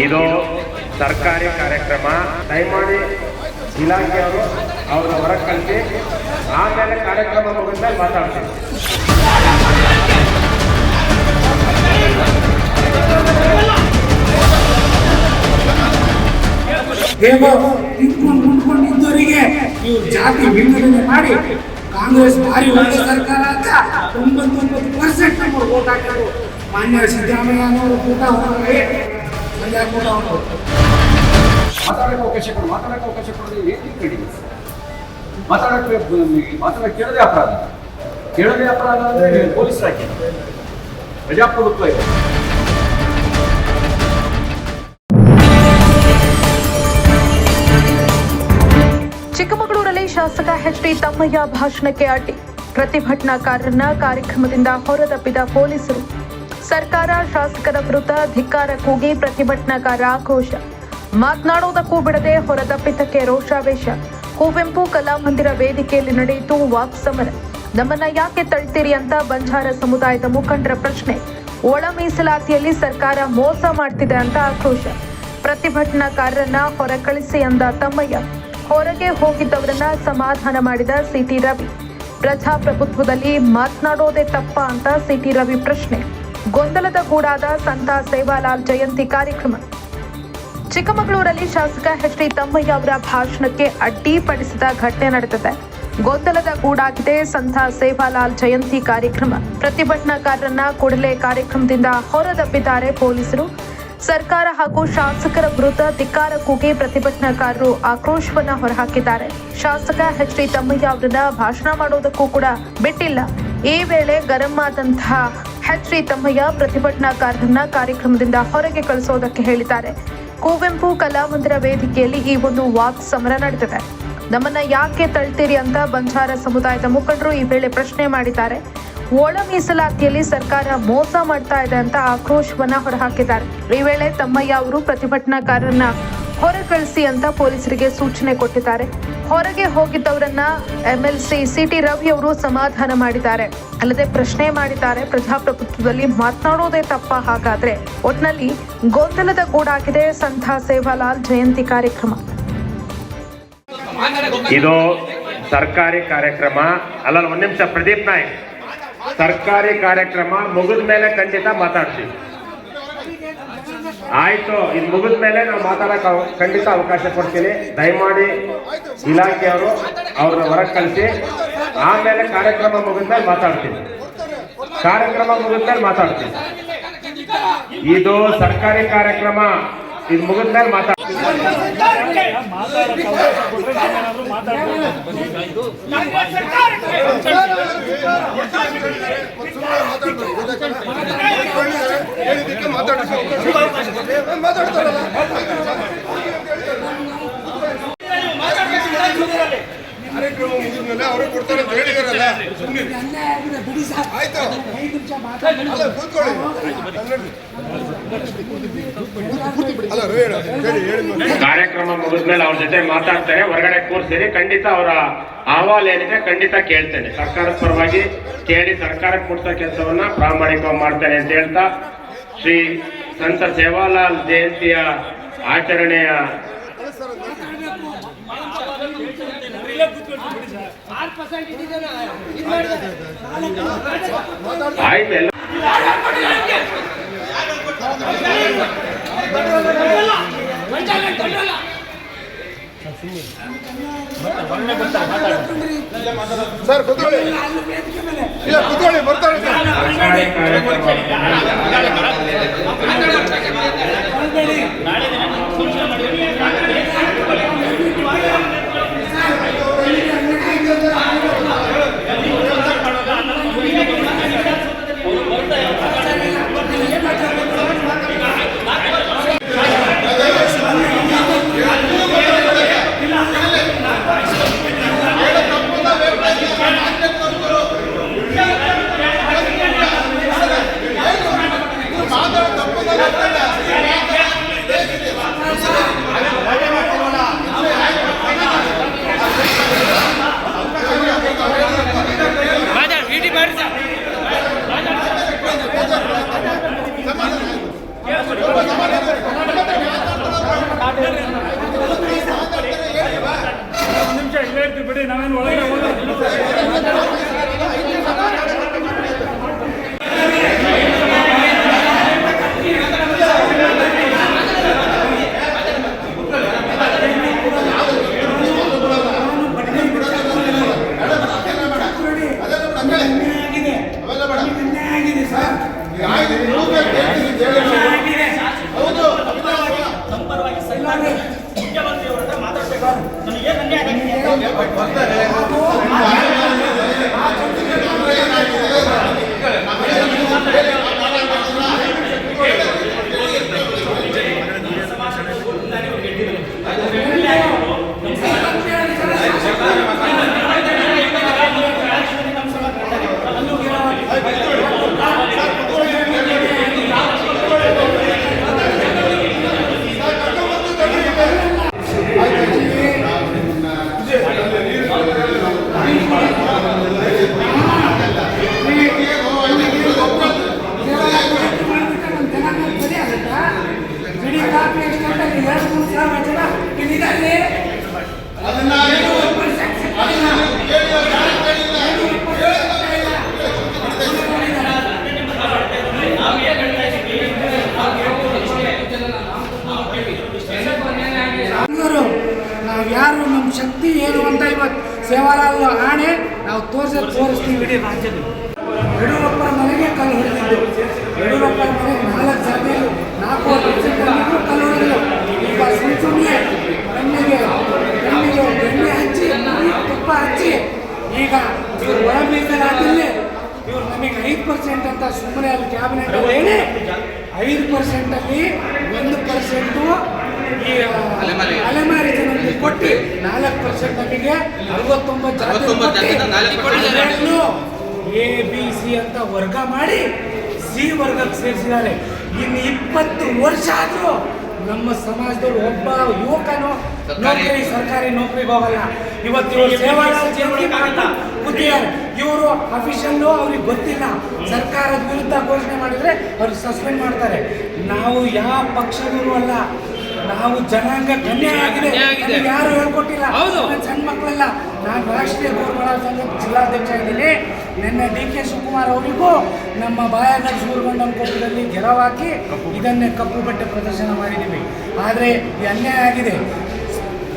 ಇದು ಸರ್ಕಾರಿ ಕಾರ್ಯಕ್ರಮ. ದಯಮಾಡಿ ಇಲಾಖೆಯವರು ಅವ್ರ ಹೊರಗೆ ಕಳಿಸಿ, ಆಮೇಲೆ ಕಾರ್ಯಕ್ರಮ ಮುಗಿದ್ಮೇಲೆ ಮಾತಾಡ್ತೀವಿ. ನಿಂತ್ಕೊಂಡಿದ್ದವರಿಗೆ ನೀವು ಜಾತಿ ವಿಂಗಡಣೆ ಮಾಡಿ ಕಾಂಗ್ರೆಸ್ ಭಾರಿ ಒಳ್ಳೆ ಸರ್ಕಾರ ಅಂತ 99% ವೋಟ್ ಹಾಕಿದ್ರು. ಮಾನ್ಯ ಸಿದ್ದರಾಮಯ್ಯನವರು ಕೂಟ ಹೊರಗೆ ಕೂಟ ಮಾತಾಡೋಕೆ ಅವಕಾಶ ಕೊಡೋದು ಏಕೆ ಕಡಿಮೆ? ಮಾತಾಡೋಕೆ ಕೇಳೋದೇ ಅಪರಾಧ ಅಂದರೆ ಪೊಲೀಸ್ ಹಾಕಿ ಪ್ರಜಾಪ್ರಭುತ್ವ ಇದೆ. ಚಿಕ್ಕಮಗಳೂರಲ್ಲಿ ಶಾಸಕ ಎಚ್.ಡಿ. ತಮ್ಮಯ್ಯ ಭಾಷಣಕ್ಕೆ ಅಡ್ಡಿ, ಪ್ರತಿಭಟನಾಕಾರರನ್ನ ಕಾರ್ಯಕ್ರಮದಿಂದ ಹೊರದಬ್ಬಿದ ಪೊಲೀಸರು. ಸರ್ಕಾರ ಶಾಸಕರ ವಿರುದ್ಧ ಧಿಕ್ಕಾರ ಕೂಗಿ ಪ್ರತಿಭಟನಾಕಾರ ಆಕ್ರೋಶ. ಮಾತನಾಡುವುದಕ್ಕೂ ಬಿಡದೆ ಹೊರದಬ್ಬಿದ್ದಕ್ಕೆ ರೋಷಾವೇಶ. ಕುವೆಂಪು ಕಲಾಮಂದಿರ ವೇದಿಕೆಯಲ್ಲಿ ನಡೆಯಿತು ವಾಕ್ ಸಮರ. ನಮ್ಮನ್ನ ಯಾಕೆ ತಳ್ತೀರಿ ಅಂತ ಬಂಜಾರ ಸಮುದಾಯದ ಮುಖಂಡರ ಪ್ರಶ್ನೆ. ಒಳ ಮೀಸಲಾತಿಯಲ್ಲಿ ಸರ್ಕಾರ ಮೋಸ ಮಾಡ್ತಿದೆ ಅಂತ ಆಕ್ರೋಶ. ಪ್ರತಿಭಟನಾಕಾರರನ್ನ ಹೊರ ಕಳಿಸಿ ಅಂದ ತಮ್ಮಯ್ಯ. ಹೊರಗೆ ಹೋಗಿದ್ದವರನ್ನ ಸಮಾಧಾನ ಮಾಡಿದ ಸಿಟಿ ರವಿ. ಪ್ರಜಾಪ್ರಭುತ್ವದಲ್ಲಿ ಮಾತನಾಡೋದೇ ತಪ್ಪ ಅಂತ ಸಿಟಿ ರವಿ ಪ್ರಶ್ನೆ. ಗೊಂದಲದ ಗೂಡಾದ ಸಂತ ಸೇವಾಲಾಲ್ ಜಯಂತಿ ಕಾರ್ಯಕ್ರಮ. ಚಿಕ್ಕಮಗಳೂರಲ್ಲಿ ಶಾಸಕ ಎಚ್.ಡಿ. ತಮ್ಮಯ್ಯ ಅವರ ಭಾಷಣಕ್ಕೆ ಅಡ್ಡಿಪಡಿಸಿದ ಘಟನೆ ನಡೆದಿದೆ. ಗೊಂದಲದ ಗೂಡಾಗಿದೆ ಸಂತ ಸೇವಾಲಾಲ್ ಜಯಂತಿ ಕಾರ್ಯಕ್ರಮ. ಪ್ರತಿಭಟನಾಕಾರರನ್ನ ಕೂಡಲೇ ಕಾರ್ಯಕ್ರಮದಿಂದ ಹೊರದಬ್ಬಿದ್ದಾರೆ ಪೊಲೀಸರು. ಸರ್ಕಾರ ಹಾಗೂ ಶಾಸಕರ ವಿರುದ್ಧ ಧಿಕ್ಕಾರ ಕೂಗಿ ಪ್ರತಿಭಟನಾಕಾರರು ಆಕ್ರೋಶವನ್ನ ಹೊರಹಾಕಿದ್ದಾರೆ. ಶಾಸಕ ಎಚ್.ಡಿ. ತಮ್ಮಯ್ಯ ಅವರನ್ನ ಭಾಷಣ ಮಾಡೋದಕ್ಕೂ ಕೂಡ ಬಿಟ್ಟಿಲ್ಲ. ಈ ವೇಳೆ ಗರಂ ಆದಂತಹ ಎಚ್.ಡಿ. ತಮ್ಮಯ್ಯ ಪ್ರತಿಭಟನಾಕಾರರನ್ನ ಕಾರ್ಯಕ್ರಮದಿಂದ ಹೊರಗೆ ಕಳಿಸೋದಕ್ಕೆ ಹೇಳಿದ್ದಾರೆ. ಕುವೆಂಪು ಕಲಾಮಂದಿರ ವೇದಿಕೆಯಲ್ಲಿ ಈ ಒಂದು ವಾಕ್ ಸಮರ ನಡೆದಿದೆ. ನಮ್ಮನ್ನ ಯಾಕೆ ತಳ್ತೀರಿ ಅಂತ ಬಂಜಾರ ಸಮುದಾಯದ ಮುಖಂಡರು ಈ ವೇಳೆ ಪ್ರಶ್ನೆ ಮಾಡಿದ್ದಾರೆ. ಒಳ ಮೀಸಲಾತಿಯಲ್ಲಿ ಸರ್ಕಾರ ಮೋಸ ಮಾಡ್ತಾ ಇದೆ ಅಂತ ಆಕ್ರೋಶವನ್ನ ಹೊರಹಾಕಿದ್ದಾರೆ. ಈ ವೇಳೆ ತಮ್ಮಯ್ಯ ಅವರು ಪ್ರತಿಭಟನಾಕಾರರನ್ನ ಹೊರ ಕಳಿಸಿ ಅಂತ ಪೊಲೀಸರಿಗೆ ಸೂಚನೆ ಕೊಟ್ಟಿದ್ದಾರೆ. ಹೊರಗೆ ಹೋಗಿದ್ದವರನ್ನ ಎಂಎಲ್ಸಿ ಸಿಟಿ ರವಿ ಅವರು ಸಮಾಧಾನ ಮಾಡಿದ್ದಾರೆ. ಅಲ್ಲದೆ ಪ್ರಶ್ನೆ ಮಾಡಿದ್ದಾರೆ, ಪ್ರಜಾಪ್ರಭುತ್ವದಲ್ಲಿ ಮಾತನಾಡೋದೇ ತಪ್ಪ? ಹಾಗಾದ್ರೆ ಒಟ್ನಲ್ಲಿ ಗೊಂದಲದ ಗೂಡಾಗಿದೆ ಸಂತ ಸೇವಾಲಾಲ್ ಜಯಂತಿ ಕಾರ್ಯಕ್ರಮ. ಇದು ಸರ್ಕಾರಿ ಕಾರ್ಯಕ್ರಮ ಅಲ್ಲ. ಒಂದ್ ನಿಮಿಷ ಪ್ರದೀಪ್ ನಾಯ್ಕ್, ಸರ್ಕಾರಿ ಕಾರ್ಯಕ್ರಮ ಮುಗಿದ ಮೇಲೆ ಖಂಡಿತ ಮಾತಾಡ್ತೀವಿ. ಆಯ್ತು, ಇದು ಮುಗಿದ ಮೇಲೆ ನಾವು ಮಾತಾಡಕ್ಕೆ ಖಂಡಿತ ಅವಕಾಶ ಕೊಡ್ತೀನಿ. ದಯಮಾಡಿ ಇಲಾಖೆಯವರು ಅವ್ರನ್ನ ಹೊರಗೆ ಕಳಿಸಿ, ಆಮೇಲೆ ಕಾರ್ಯಕ್ರಮ ಮುಗಿದ್ಮೇಲೆ ಮಾತಾಡ್ತೀನಿ. ಇದು ಸರ್ಕಾರಿ ಕಾರ್ಯಕ್ರಮ, ಇದು ಮುಗಿದ್ಮೇಲೆ ಮಾತಾಡ್ತೀನಿ. ಕಾರ್ಯಕ್ರಮ ಮುಗಿದ್ಮೇಲೆ ಅವರು ಕೊಡ್ತಾರೆ ಅಂತ ಹೇಳಿದಾರಲ್ಲ, ಆಯ್ತು ಅಲ್ಲ ಕೂತ್ಕೊಳ್ಳಿ. ಕಾರ್ಯಕ್ರಮ ಮುಗಿದ್ಮೇಲೆ ಅವ್ರ ಜೊತೆ ಮಾತಾಡ್ತಾರೆ, ಹೊರಗಡೆ ಕೂರ್ಸಿರಿ. ಖಂಡಿತ ಅವರ ಅಹವಾಲು ಏನಿದೆ ಖಂಡಿತ ಕೇಳ್ತೇನೆ. ಸರ್ಕಾರದ ಪರವಾಗಿ ಕೇಳಿ ಸರ್ಕಾರಕ್ಕೆ ಕೊಡ್ಸೋ ಕೆಲಸವನ್ನ ಪ್ರಾಮಾಣಿಕವಾಗಿ ಮಾಡ್ತೇನೆ ಅಂತ ಹೇಳ್ತಾ, ಶ್ರೀ ಸಂತ ಸೇವಾಲಾಲ್ ಜಯಂತಿಯ ಆಚರಣೆಯ ಆಯ್ತು ಎಲ್ಲ ಸರ್ ಕೂತ್ಕೊಳ್ಳಿ, ಇಲ್ಲ ಕೂತ್ಕೊಳ್ಳಿ, ಬರ್ತಾರೆ. ಮಾತಾಡ ತಪ್ಪದ ಸೇವಾಲಾಲ್ ಆಣೆ ನಾವು ತೋರಿಸ್ತೀವಿ ಇಡೀ ರಾಜ್ಯದಲ್ಲಿ. ಯಡಿಯೂರಪ್ಪರ ಮನೆಗೆ ಕಲ್ಲು ಹೊಡೆದಿದ್ದು, ಯಡಿಯೂರಪ್ಪರ ಮನೆಗೆ 4 ಜಾತಿಯಲ್ಲಿ 4 ಕಲ್ಲು ಹೊಡೆದಿದ್ದು. ಈಗ ಸುಮ್ಮನೆ ಬೆಣ್ಣೆಗೆ ಬೆಣ್ಣೆ ಹಚ್ಚಿ ತುಪ್ಪ ಹಚ್ಚಿ ಈಗ ಇವರು ಒಳ ಮೀಸಲಾತಿಯಲ್ಲಿ ಇವರು ನಮಗೆ 5% ಅಂತ ಸುಮ್ಮನೆ ಅಲ್ಲಿ ಕ್ಯಾಬಿನೆಟ್ ಅಲ್ಲಿ ಹೇಳಿ 5% ಅಲ್ಲಿ 1% ಈ ಅಲೆಮಾರಿ ಜನರಿಗೆ ಕೊಟ್ಟು 4% ನಮಗೆ 69 ಎ ಬಿ ಸಿ ಅಂತ ವರ್ಗ ಮಾಡಿ ಸಿ ವರ್ಗಕ್ಕೆ ಸೇರಿಸಿದ್ದಾರೆ. ಇನ್ನು 20 ವರ್ಷ ಆದರೂ ನಮ್ಮ ಸಮಾಜದವರು ಒಬ್ಬ ಯುವಕನು ನೌಕರಿ ಸರ್ಕಾರಿ ನೌಕರಿಗೆ ಹೋಗಲ್ಲ. ಇವತ್ತು ಇವರು ಸೇವಾಲಾಲ್ ಜಯಂತಿ ಮಾಡ್ತಾ ಕೂತಿದ್ದಾರೆ. ಇವರು ಅಫಿಷಿಯಲ್ಲು ಅವ್ರಿಗೆ ಗೊತ್ತಿಲ್ಲ. ಸರ್ಕಾರದ ವಿರುದ್ಧ ಘೋಷಣೆ ಮಾಡಿದರೆ ಅವ್ರಿಗೆ ಸಸ್ಪೆಂಡ್ ಮಾಡ್ತಾರೆ. ನಾವು ಯಾವ ಪಕ್ಷದವರು ಅಲ್ಲ, ನಾವು ಜನಾಂಗ ಕನ್ಯೆ ಆಗಿದೆ. ಯಾರು ಹೇಳ್ಕೊಟ್ಟಿಲ್ಲ. ಸಣ್ಣ ಮಕ್ಕಳೆಲ್ಲ ನಾನು ರಾಷ್ಟ್ರೀಯ ಗೋರ್ಮಳ ಸಂಘದ ಜಿಲ್ಲಾಧ್ಯಕ್ಷ ಇದ್ದೀನಿ. ನಿನ್ನೆ DK ಶಿವಕುಮಾರ್ ಅವರಿಗೂ ನಮ್ಮ ಬಾಯಾಗ ಸೂರ್ಗಂಡನ ಕೊಪ್ಪದಲ್ಲಿ ಗೆರವು ಹಾಕಿ ಇದನ್ನೇ ಕಪ್ಪು ಬಟ್ಟೆ ಪ್ರದರ್ಶನ ಮಾಡಿದ್ದೀವಿ. ಆದರೆ ಈ ಅನ್ಯಾಯ ಆಗಿದೆ.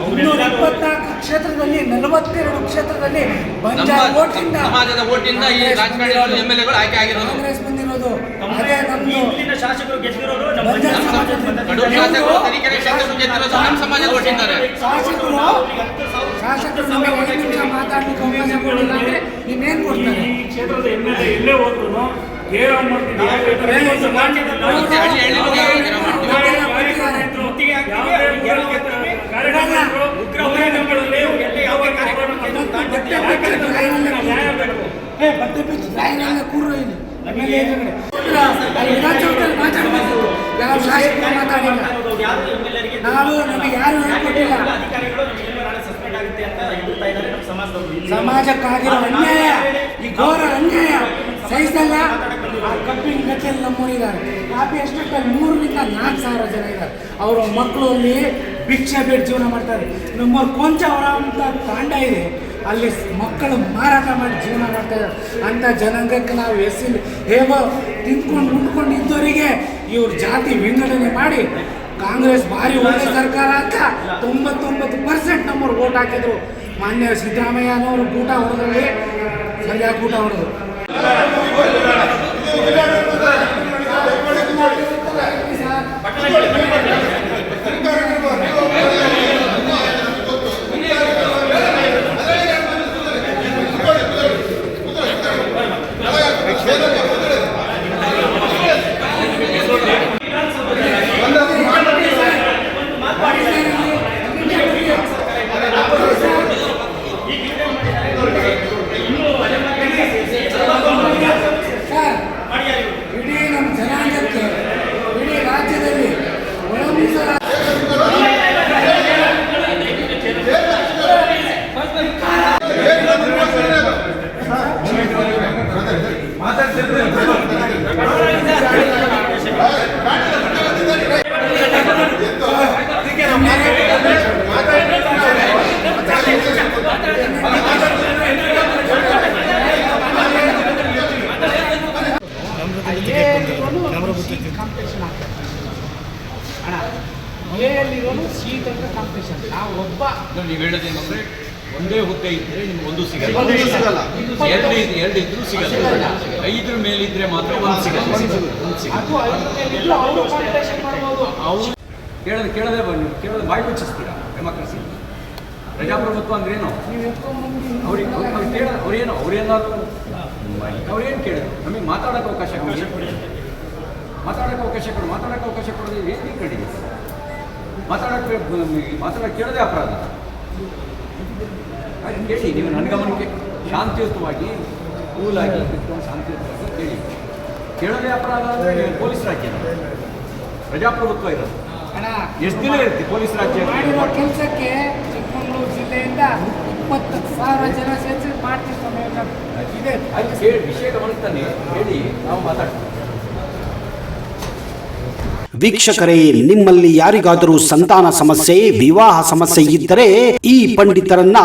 224 ಕ್ಷೇತ್ರದಲ್ಲಿ 42 ಕ್ಷೇತ್ರದಲ್ಲಿ ಬಂಜಾರ ಓಟಿಂದ ಸಮಾಜದ ಓಟಿಂದ ಈ ರಾಜಕಾರಣಿ MLAಗಳು ಆಯ್ಕೆ ಆಗಿರೋದು. ಕಾಂಗ್ರೆಸ್ ಬಂದಿರೋದು. ಅದೇ ನಮ್ದು ಇಲ್ಲಿನ ಶಾಸಕರು ಗೆದ್ದಿರೋದು ನಮ್ಮ ಬಂಜಾರ ಕಡೂರು ಶಾಸಕರು, ತರೀಕೆರೆ ಶಾಸಕರು ಗೆದ್ದಿರೋದು ನಮ್ಮ ಸಮಾಜದ ಓಟಿಂದಾರೆ. ಶಾಸಕರು ನಮಗೆ 5 ನಿಮಿಷ ಮಾತಾಡ್ಲಿಕ್ಕೆ ಅವಕಾಶ ಕೊಡಲಿಲ್ಲ ಅಂದ್ರೆ ಇನ್ನೇನ್ ಕೊಡ್ತಾರೆ? ಈ ಕ್ಷೇತ್ರದ MLA ಎಲ್ಲೇ ಹೋದ್ರು ಗೇರಾವ್ ಮಾಡ್ತಿದ್ದಾರೆ. ಬಟ್ಟೆ ಬಿಚ್ಚಿ ಲೈನಲ್ಲೇ ಕೂರ್ರು ಇಲ್ಲಿ ವಿಧಾನಸೌಧದಲ್ಲಿ ಮಾತಾಡಬೇಕು. ಯಾವ ಶಾಸಕರು ಮಾತಾಡಿಲ್ಲ. ನಾವು ನಮಗೆ ಯಾರು ಹೇಳ್ಕೊಟ್ಟಿಲ್ಲ. ಸಮಾಜಕ್ಕಾಗಿರೋ ಅನ್ಯಾಯ, ಈ ಘೋರ ಅನ್ಯಾಯ ಸಹಿಸಲ್ಲ. ಆ ಕಬ್ಬಿನ ಗತಿಯಲ್ಲಿ ನಮ್ಮೂರಿದ್ದಾರೆ. ಕಾಫಿ ಎಸ್ಟೇಟಲ್ಲಿ 3 ರಿಂದ 4 ಸಾವಿರ ಜನ ಇದ್ದಾರೆ. ಅವರ ಮಕ್ಕಳು ಅಲ್ಲಿ ಭಿಕ್ಷೆ ಬೇಡ ಜೀವನ ಮಾಡ್ತಾರೆ. ನಮ್ಮವ್ರ ಕೊಂಚವರ ಅಂತ ತಾಂಡ ಇದೆ, ಅಲ್ಲಿ ಮಕ್ಕಳು ಮಾರಾಟ ಮಾಡಿ ಜೀವನ ಮಾಡ್ತಾ ಇದ್ದಾರೆ. ಅಂಥ ಜನಾಂಗಕ್ಕೆ ನಾವು ಹೇಗೋ ತಿಂದ್ಕೊಂಡು ಉಂಡ್ಕೊಂಡು ಇದ್ದವರಿಗೆ ಇವ್ರ ಜಾತಿ ವಿಂಗಡಣೆ ಮಾಡಿ ಕಾಂಗ್ರೆಸ್ ಭಾರಿ ಒಳ್ಳೆ ಸರ್ಕಾರ ಅಂತ 99% ನಮ್ಮವ್ರು ಓಟ್ ಹಾಕಿದ್ರು. ಮಾನ್ಯ ಸಿದ್ದರಾಮಯ್ಯನವರು ಊಟ ಹೊಡೆದ್ರಲ್ಲಿ ಸರಿಯಾಗಿ ಊಟ ಹೊಡೆದ್ರು. ಇಡೀ ನಮ್ಮ ಜನಾಂಗಕ್ಕೆ, ಇಡೀ ರಾಜ್ಯದಲ್ಲಿ ಒಳ ಮೀಸಲಾತಿ ಕಾಂಪಿಟೇಷನ್ ಆಗ್ತದೆ. ಅಣ್ಣ ಎಲ್ಲಿರೋನು ಸೀಟ್ ಅಂತ ಕಾಂಪಿಟೇಷನ್. ನಾವು ಒಬ್ಬ ನೀವು ಹೇಳೋದೇನಂದ್ರೆ ಒಂದೇ ಹುದ್ದೆ ಇದ್ರೆ ನಿಮ್ಗೆ ಒಂದು ಸಿಗಲ್ಲ, ಎರಡು ಇದ್ರೂ ಸಿಗಲ್ಲ. 5 ಮೇಲಿದ್ರೆ ಮಾತ್ರ ಒಂದು ಸಿಗಲ್ಲ. ಅದು 5 ಮೇಲಿದ್ರು ಅವರು ಕಾಂಪಿಟೇಷನ್ ಮಾಡ್ಬೋದು. ಅವ್ರು ಕೇಳದೆ ಬಾಯಿ ಮುಚ್ಚಿಸ್ತೀರಾ? ಡೆಮಾಕ್ರಸಿ, ಪ್ರಜಾಪ್ರಭುತ್ವ ಅಂದ್ರೇನು? ನೀವು ಎತ್ಕೊಂಡ್ಬಂದು ಅವ್ರೇನಾದ್ರು ಅವ್ರೇನು ಕೇಳಿದ್ರು? ನಮಗೆ ಮಾತಾಡೋಕ್ಕೆ ಅವಕಾಶ ಕೊಡಿ, ಮಾತಾಡೋಕ್ಕೆ ಅವಕಾಶ ಕೊಡೋದು ಏನು ಕಡಿಮೆ? ಮಾತಾಡೋಕ್ಕೆ ಕೇಳೋದೇ ಅಪರಾಧ. ಕೇಳಿ, ನೀವು ನನ್ನ ಗಮನಕ್ಕೆ ಶಾಂತಿಯುತವಾಗಿ ಕೂಲಾಗಿ ಕುತ್ಕೊಂಡು ಶಾಂತಿಯುತವಾಗಿ ಕೇಳೋದೇ ಅಪರಾಧ ಅಂದರೆ ಪೊಲೀಸ್ ರಾಜ್ಯ, ಪ್ರಜಾಪ್ರಭುತ್ವ ಇರೋದು. ಎಷ್ಟು ದಿನ ಇರುತ್ತೆ ಪೊಲೀಸ್ ರಾಜ್ಯ? ಮಾಡಿರೋ ಕೆಲಸಕ್ಕೆ ಚಿಕ್ಕಮಗಳೂರು ಜಿಲ್ಲೆಯಿಂದ 20,000 ಜನ ಸೇರಿಸಿ ಮಾಡ್ತಿರ್ತಾರೆ. ಇದೆ ಅದು ಕೇಳಿ ವಿಷಯ ಗಮನಿಸ್ತಾನೆ ಹೇಳಿ ನಾವು ಮಾತಾಡ್ತೀವಿ. ವೀಕ್ಷಕರೇ, ನಿಮ್ಮಲ್ಲಿ ಯಾರಿಗಾದರೂ ಸಂತಾನ ಸಮಸ್ಯೆ, ವಿವಾಹ ಸಮಸ್ಯೆ ಇದ್ದರೆ ಈ ಪಂಡಿತರನ್ನ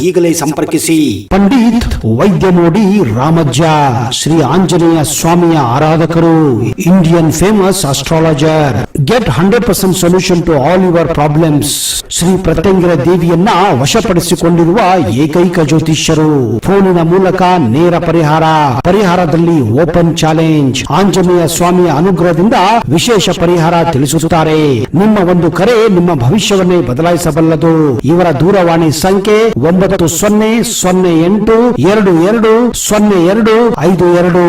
ಈಗಲೇ ಸಂಪರ್ಕಿಸಿ. ಪಂಡಿತ್ ವೈದ್ಯಮೋಡಿ ರಾಮಜ್ಜ, ಶ್ರೀ ಆಂಜನೇಯ ಸ್ವಾಮಿಯ ಆರಾಧಕರು, Indian famous astrologer. Get 100% solution to all your problems. Shri Pratyangira ದೇವಿಯನ್ನ ವಶಪಡಿಸಿಕೊಂಡಿರುವ ಏಕೈಕ ಜ್ಯೋತಿಷ್ಯರು. ಫೋನಿನ ಮೂಲಕ ನೇರ ಪರಿಹಾರದಲ್ಲಿ ಓಪನ್ ಚಾಲೆಂಜ್. ಆಂಜನೇಯ ಸ್ವಾಮಿಯ ಅನುಗ್ರಹದಿಂದ ವಿಶೇಷ ಪರಿಹಾರ ತಿಳಿಸುತ್ತಾರೆ. ನಿಮ್ಮ ಒಂದು ಕರೆ ನಿಮ್ಮ ಭವಿಷ್ಯವನ್ನೇ ಬದಲಾಯಿಸಬಲ್ಲದು. ಇವರ ದೂರವಾಣಿ ಸಂಖ್ಯೆ 9008220252.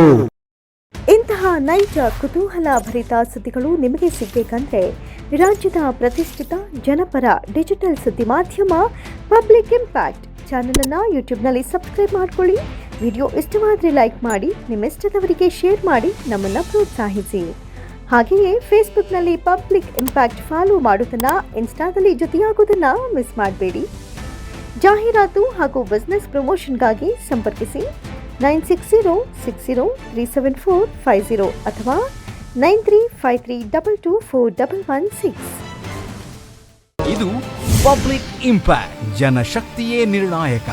ಇಂತಹ ನೈಜ ಕುತೂಹಲ ಭರಿತ ಸುದ್ದಿಗಳು ನಿಮಗೆ ಸಿಗಬೇಕಂದ್ರೆ ರಾಜ್ಯದ ಪ್ರತಿಷ್ಠಿತ ಜನಪರ ಡಿಜಿಟಲ್ ಸುದ್ದಿ ಮಾಧ್ಯಮ ಪಬ್ಲಿಕ್ ಇಂಪ್ಯಾಕ್ಟ್ ಚಾನೆಲ್ ಅನ್ನು ಯೂಟ್ಯೂಬ್ನಲ್ಲಿ ಸಬ್ಸ್ಕ್ರೈಬ್ ಮಾಡ್ಕೊಳ್ಳಿ. ವಿಡಿಯೋ ಇಷ್ಟವಾದರೆ ಲೈಕ್ ಮಾಡಿ, ನಿಮ್ಮಿಷ್ಟದವರಿಗೆ ಶೇರ್ ಮಾಡಿ ನಮ್ಮನ್ನು ಪ್ರೋತ್ಸಾಹಿಸಿ. ಹಾಗೆಯೇ ಫೇಸ್ಬುಕ್ನಲ್ಲಿ ಪಬ್ಲಿಕ್ ಇಂಪ್ಯಾಕ್ಟ್ ಫಾಲೋ ಮಾಡೋದನ್ನು, ಇನ್ಸ್ಟಾದಲ್ಲಿ ಜೊತೆಯಾಗೋದನ್ನು ಮಿಸ್ ಮಾಡಬೇಡಿ. ಜಾಹೀರಾತು ಹಾಗೂ ಬಿಸ್ನೆಸ್ ಪ್ರಮೋಷನ್ಗಾಗಿ ಸಂಪರ್ಕಿಸಿ 9606037450 ಅಥವಾ 9353224116. ಇದು ಪಬ್ಲಿಕ್ ಇಂಪ್ಯಾಕ್ಟ್, ಜನಶಕ್ತಿಯೇ ನಿರ್ಣಾಯಕ.